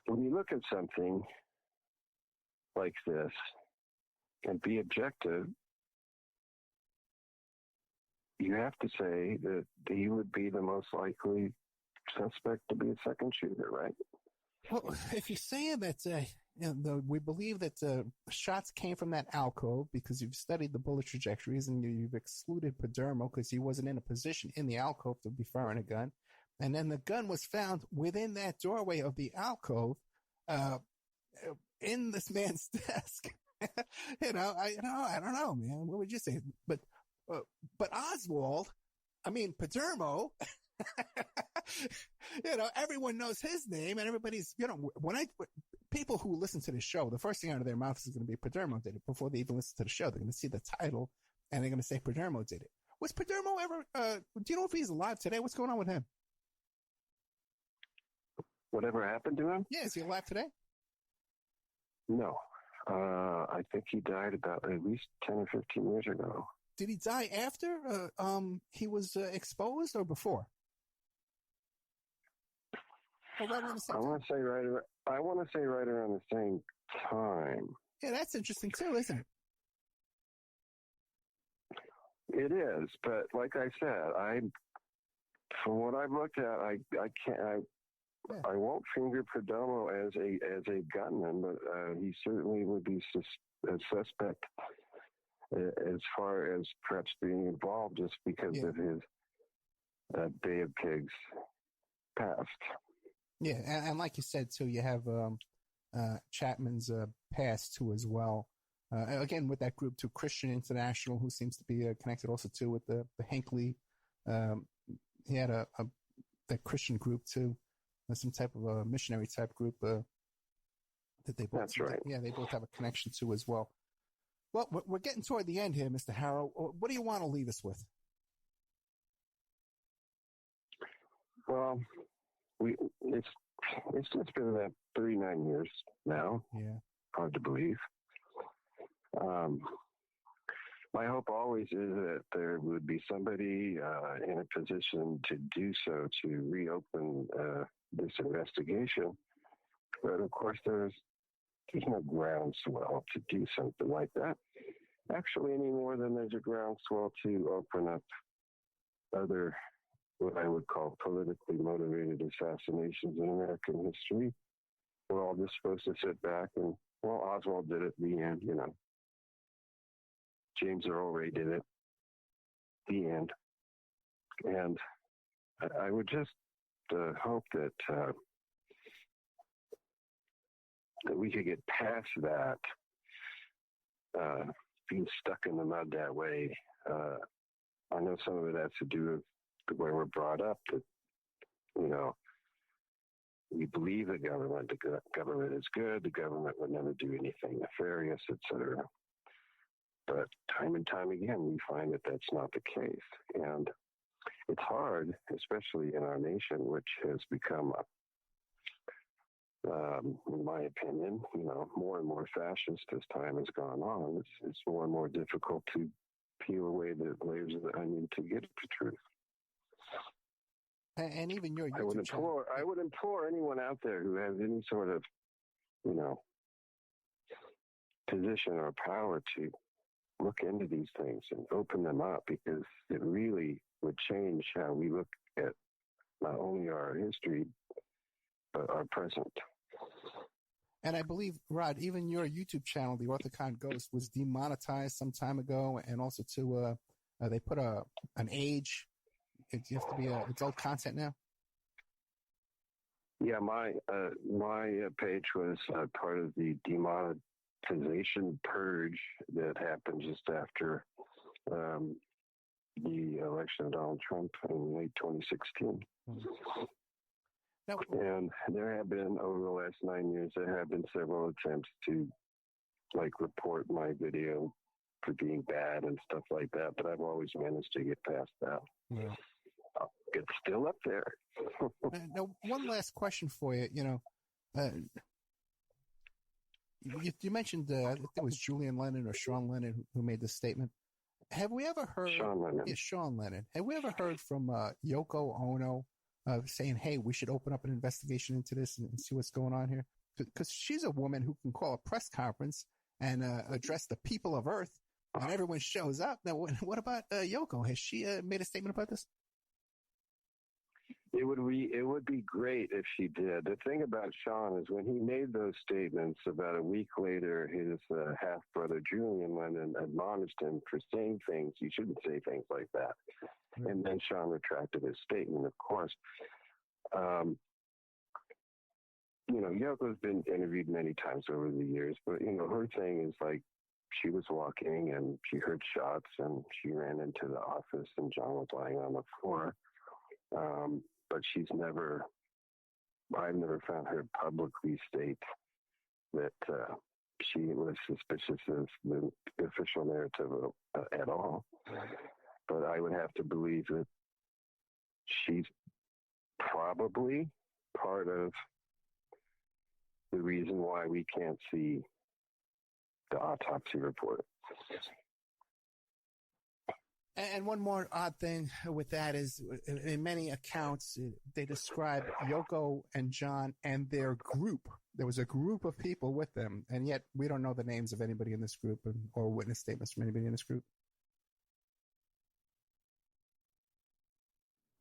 When you look at something like this and be objective, you have to say that he would be the most likely suspect to be a second shooter, right? Well, if you're saying that we believe that shots came from that alcove because you've studied the bullet trajectories and you've excluded Padermo because he wasn't in a position in the alcove to be firing a gun, and then the gun was found within that doorway of the alcove, in this man's desk. I don't know, man. What would you say? But Oswald, Padermo. Everyone knows his name, and everybody's, people who listen to the show, the first thing out of their mouth is going to be Padermo did it. Before they even listen to the show, they're going to see the title and they're going to say Padermo did it. Was Padermo ever, do you know if he's alive today? What's going on with him? Whatever happened to him? Yeah, is he alive today? No. I think he died about at least 10 or 15 years ago. Did he die after he was exposed or before? Or right around the same time? I want to say right around the same time. Yeah, that's interesting too, isn't it? It is, but like I said, from what I've looked at, I won't finger Perdomo as a gunman, but he certainly would be a suspect as far as perhaps being involved just because of his Bay of Pigs past. Yeah, and like you said too, you have Chapman's past too as well. Again, with that group too, Christian International, who seems to be connected also too with the Hinckley. He had that Christian group too, some type of a missionary type group that they both. That's right. Yeah, they both have a connection to as well. Well, we're getting toward the end here, Mr. Harrel. What do you want to leave us with? Well, it's just been about 39 years now. Yeah, hard to believe. My hope always is that there would be somebody in a position to do so, to reopen this investigation. But of course, there's no groundswell to do something like that. Actually, any more than there's a groundswell to open up other, what I would call politically motivated assassinations in American history. We're all just supposed to sit back and, well, Oswald did it, the end, James Earl Ray did it, the end. And I would just hope that we could get past that, being stuck in the mud that way. I know some of it has to do with the way we're brought up, that, we believe the government is good, the government would never do anything nefarious, etc. But time and time again, we find that that's not the case. And it's hard, especially in our nation, which has become, in my opinion, more and more fascist as time has gone on. It's more and more difficult to peel away the layers of the onion to get at the truth. And even your YouTube channel. I would implore anyone out there who has any sort of, position or power to look into these things and open them up, because it really would change how we look at not only our history, but our present. And I believe, Rod, even your YouTube channel, The Orthicon Ghost, was demonetized some time ago, and also to they put an age. You have to be adult content now. Yeah, my page was part of the demonetization purge that happened just after the election of Donald Trump in late 2016. Mm-hmm. Now, and there have been, over the last 9 years, there have been several attempts to, report my video for being bad and stuff like that, but I've always managed to get past that. Yeah. It's still up there. Now, one last question for you. You mentioned, I think it was Julian Lennon or Sean Lennon who made this statement. Have we ever heard? Sean Lennon. Yeah, Sean Lennon. Have we ever heard from Yoko Ono saying, hey, we should open up an investigation into this and see what's going on here? Because she's a woman who can call a press conference and address the people of Earth, and everyone shows up. Now, what about Yoko? Has she made a statement about this? It would be great if she did. The thing about Sean is when he made those statements, about a week later, his half brother Julian Lennon admonished him for saying things. You shouldn't say things like that. Mm-hmm. And then Sean retracted his statement, of course. Yoko's been interviewed many times over the years, but her thing is like she was walking and she heard shots and she ran into the office and John was lying on the floor. But I've never found her publicly state that she was suspicious of the official narrative at all. But I would have to believe that she's probably part of the reason why we can't see the autopsy report. And one more odd thing with that is, in many accounts, they describe Yoko and John and their group. There was a group of people with them, and yet we don't know the names of anybody in this group or witness statements from anybody in this group.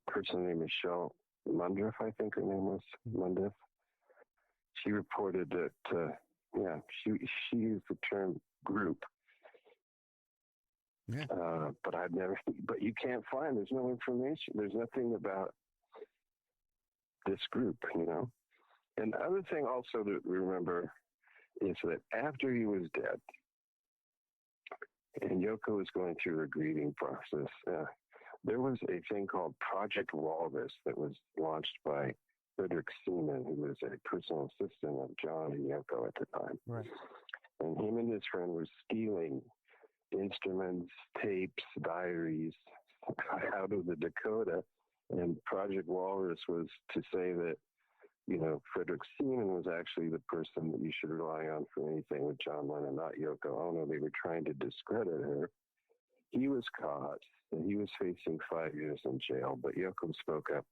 Person named Michelle Mundriff, I think her name was Mundriff. She reported that, she used the term group. Yeah. But you can't find, there's no information. There's nothing about this group, And the other thing also to remember is that after he was dead, and Yoko was going through a grieving process, there was a thing called Project Walrus that was launched by Frederick Seaman, who was a personal assistant of John and Yoko at the time. Right. And him and his friend were stealing instruments, tapes, diaries out of the Dakota. And Project Walrus was to say that, Frederick Seaman was actually the person that you should rely on for anything with John Lennon, not Yoko Ono. They were trying to discredit her. He was caught, and he was facing 5 years in jail, but Yoko spoke up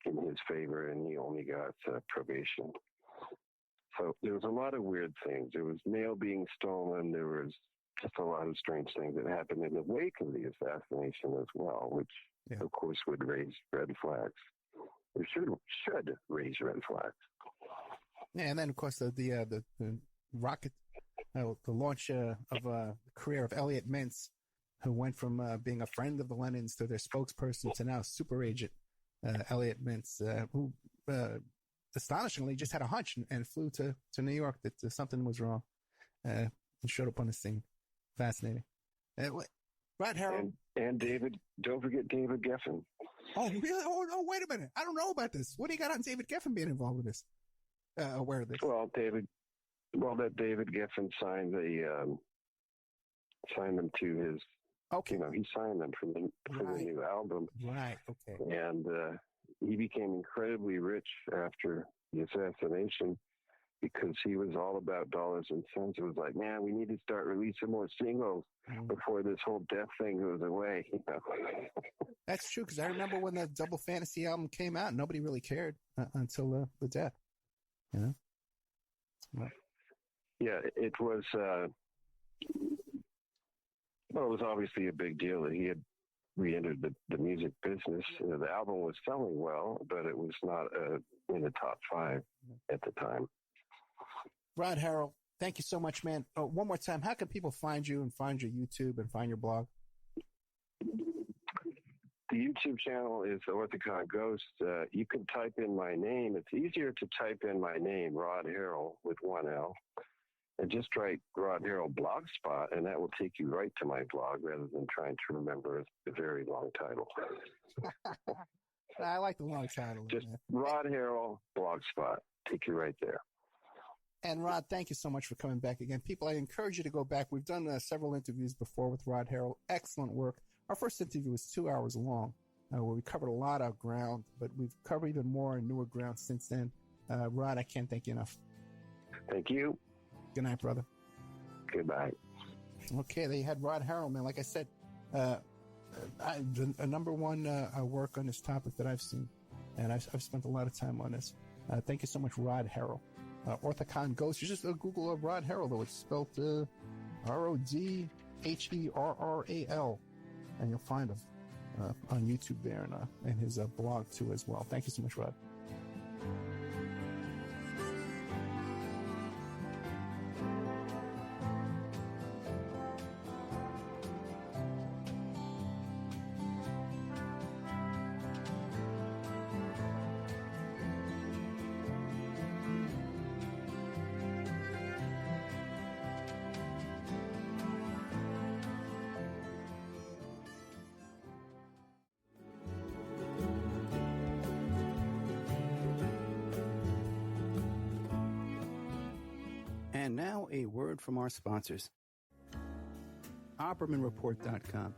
in his favor, and he only got probation. So there was a lot of weird things. There was mail being stolen. There was just a lot of strange things that happened in the wake of the assassination as well, which, of course, would raise red flags. Or should raise red flags. Yeah, and then, of course, the rocket, the launch of the career of Elliot Mintz, who went from being a friend of the Lennons to their spokesperson to now super agent Elliot Mintz, who astonishingly just had a hunch and flew to New York that something was wrong and showed up on the scene. Fascinating. Rod Harrel. And David, don't forget David Geffen. Oh, really? Oh, wait a minute. I don't know about this. What do you got on David Geffen being involved with this? Aware of this? Well, David Geffen signed them to his. Okay. He signed them for the new album. Right. Okay. And he became incredibly rich after the assassination because he was all about dollars and cents. It was like, man, we need to start releasing more singles before this whole death thing goes away. That's true, because I remember when the Double Fantasy album came out, nobody really cared until the death. Well, yeah, it was. Well, it was obviously a big deal that he had re-entered the music business. The album was selling well, but it was not in the top 5 at the time. Rod Harrel, thank you so much, man. One more time, how can people find you and find your YouTube and find your blog? The YouTube channel is Orthicon Ghost. You can type in my name. It's easier to type in my name, Rod Harrel, with 1 L. And just write Rod Harrel Blogspot, and that will take you right to my blog rather than trying to remember a very long title. I like the long title. Just Rod Harrel Blogspot. Take you right there. And Rod, thank you so much for coming back again. People, I encourage you to go back. We've done several interviews before with Rod Harrel. Excellent work. Our first interview was 2 hours long, where we covered a lot of ground, but we've covered even more and newer ground since then. Rod, I can't thank you enough. Thank you. Good night, brother. Goodbye. Okay, they had Rod Harrel, man. Like I said, a number one work on this topic that I've seen, and I've spent a lot of time on this. Thank you so much, Rod Harrel. Orthicon Ghost. You just Google Rod Harrel, though. It's spelled RODHERRAL, and you'll find him. on YouTube there and his blog too as well. Thank you so much, Rod. And now a word from our sponsors. OppermanReport.com.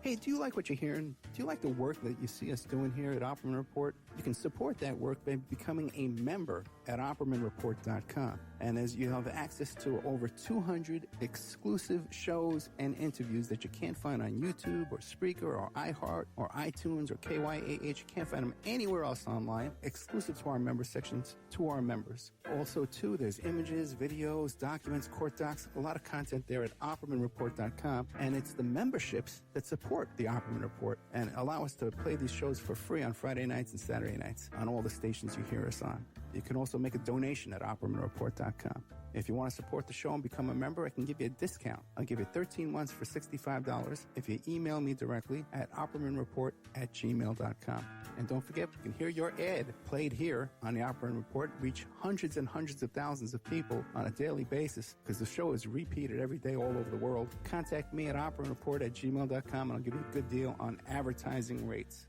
Hey, do you like what you're hearing? Do you like the work that you see us doing here at Opperman Report? You can support that work by becoming a member at OppermanReport.com. And as you have access to over 200 exclusive shows and interviews that you can't find on YouTube or Spreaker or iHeart or iTunes or KYAH. You can't find them anywhere else online, exclusive to our member sections, to our members. Also, too, there's images, videos, documents, court docs, a lot of content there at OppermanReport.com. And it's the memberships that support the Opperman Report and allow us to play these shows for free on Friday nights and Saturday nights on all the stations you hear us on. You can also make a donation at OppermanReport.com. If you want to support the show and become a member, I can give you a discount. I'll give you 13 months for $65 if you email me directly at OppermanReport@gmail.com. And don't forget, you can hear your ad played here on the Opperman Report, reach hundreds and hundreds of thousands of people on a daily basis because the show is repeated every day all over the world. Contact me at OppermanReport@gmail.com and I'll give you a good deal on advertising rates.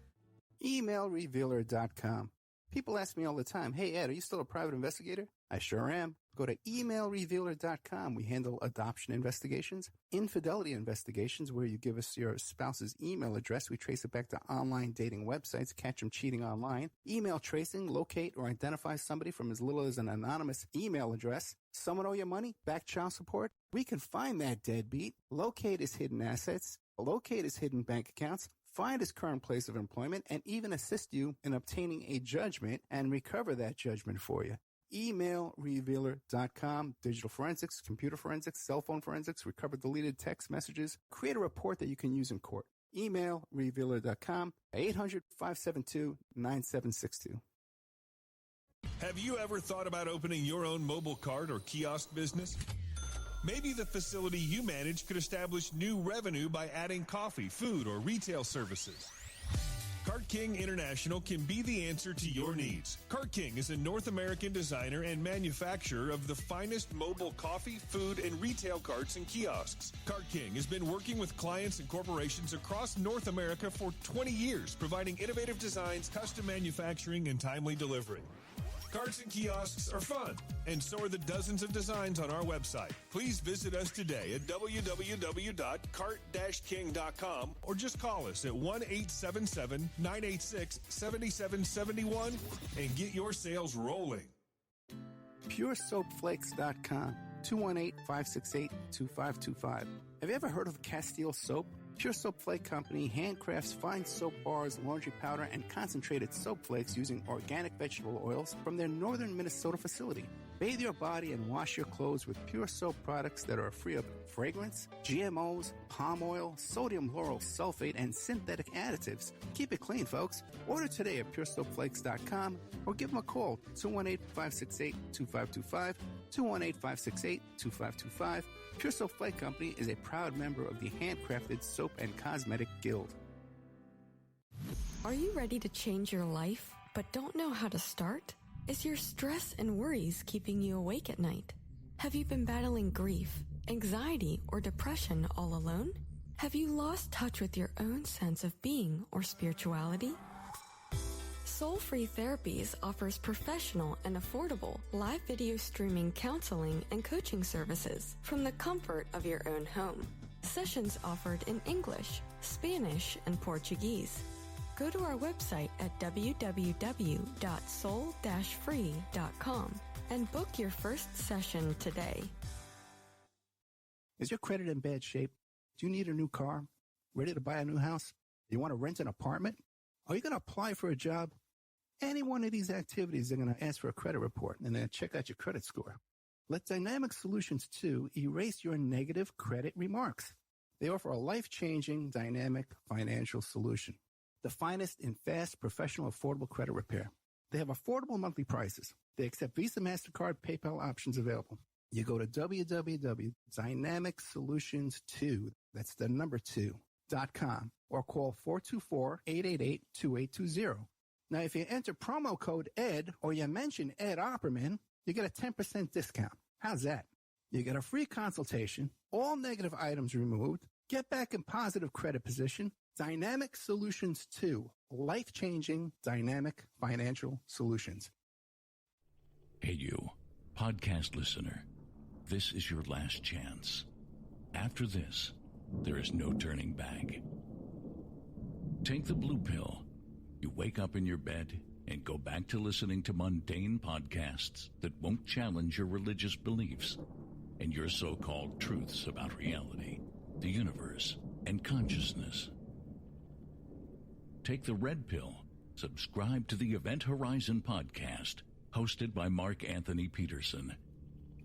EmailRevealer.com. People ask me all the time, hey, Ed, are you still a private investigator? I sure am. Go to emailrevealer.com. We handle adoption investigations, infidelity investigations, where you give us your spouse's email address. We trace it back to online dating websites, catch them cheating online. Email tracing, locate or identify somebody from as little as an anonymous email address. Someone owe you money? Back child support? We can find that deadbeat, locate his hidden assets, locate his hidden bank accounts, find his current place of employment, and even assist you in obtaining a judgment and recover that judgment for you. EmailRevealer.com. Digital forensics, computer forensics, cell phone forensics, recover deleted text messages. Create a report that you can use in court. EmailRevealer.com. 800-572-9762. Have you ever thought about opening your own mobile cart or kiosk business? Maybe the facility you manage could establish new revenue by adding coffee, food, or retail services. Cart King International can be the answer to your needs. Cart King is a North American designer and manufacturer of the finest mobile coffee, food, and retail carts and kiosks. Cart King has been working with clients and corporations across North America for 20 years, providing innovative designs, custom manufacturing, and timely delivery. Carts and kiosks are fun, and so are the dozens of designs on our website. Please visit us today at www.cart-king.com or just call us at 1-877-986-7771 and get your sales rolling. PureSoapFlakes.com, 218-568-2525. Have you ever heard of Castile Soap? Pure Soap Flake Company handcrafts fine soap bars, laundry powder, and concentrated soap flakes using organic vegetable oils from their northern Minnesota facility. Bathe your body and wash your clothes with pure soap products that are free of fragrance, GMOs, palm oil, sodium lauryl sulfate, and synthetic additives. Keep it clean, folks. Order today at PureSoapFlakes.com or give them a call, 218-568-2525, 218-568-2525. Pure Soap Flake Company is a proud member of the Handcrafted Soap and Cosmetic Guild. Are you ready to change your life, but don't know how to start? Is your stress and worries keeping you awake at night? Have you been battling grief, anxiety, or depression all alone? Have you lost touch with your own sense of being or spirituality? Soul Free Therapies offers professional and affordable live video streaming counseling and coaching services from the comfort of your own home. Sessions offered in English, Spanish, and Portuguese. Go to our website at www.soul-free.com and book your first session today. Is your credit in bad shape? Do you need a new car? Ready to buy a new house? You want to rent an apartment? Are you going to apply for a job? Any one of these activities, they're going to ask for a credit report and then check out your credit score. Let Dynamic Solutions 2 erase your negative credit remarks. They offer a life-changing, dynamic financial solution. the finest in fast, professional, affordable credit repair. They have affordable monthly prices. They accept Visa, MasterCard, PayPal options available. You go to www.dynamicsolutions2, that's the number 2.com, or call 424-888-2820. Now, if you enter promo code ED or you mention Ed Opperman, you get a 10% discount. How's that? You get a free consultation, all negative items removed, get back in positive credit position. Dynamic Solutions 2, life-changing dynamic financial solutions. Hey, you, podcast listener. This is your last chance. After this, there is no turning back. Take the blue pill. You wake up in your bed and go back to listening to mundane podcasts that won't challenge your religious beliefs and your so-called truths about reality, the universe, and consciousness. Take the red pill. Subscribe to the Event Horizon podcast, hosted by Mark Anthony Peterson,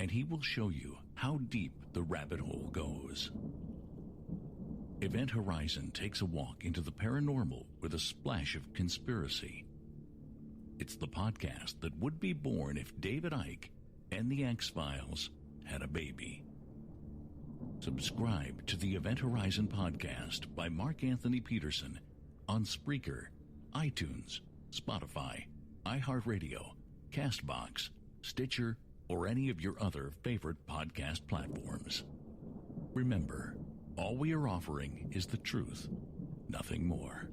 and he will show you how deep the rabbit hole goes. Event Horizon takes a walk into the paranormal with a splash of conspiracy. It's the podcast that would be born if David Icke and the X-Files had a baby. Subscribe to the Event Horizon podcast by Mark Anthony Peterson on Spreaker, iTunes, Spotify, iHeartRadio, CastBox, Stitcher, or any of your other favorite podcast platforms. Remember, all we are offering is the truth, nothing more.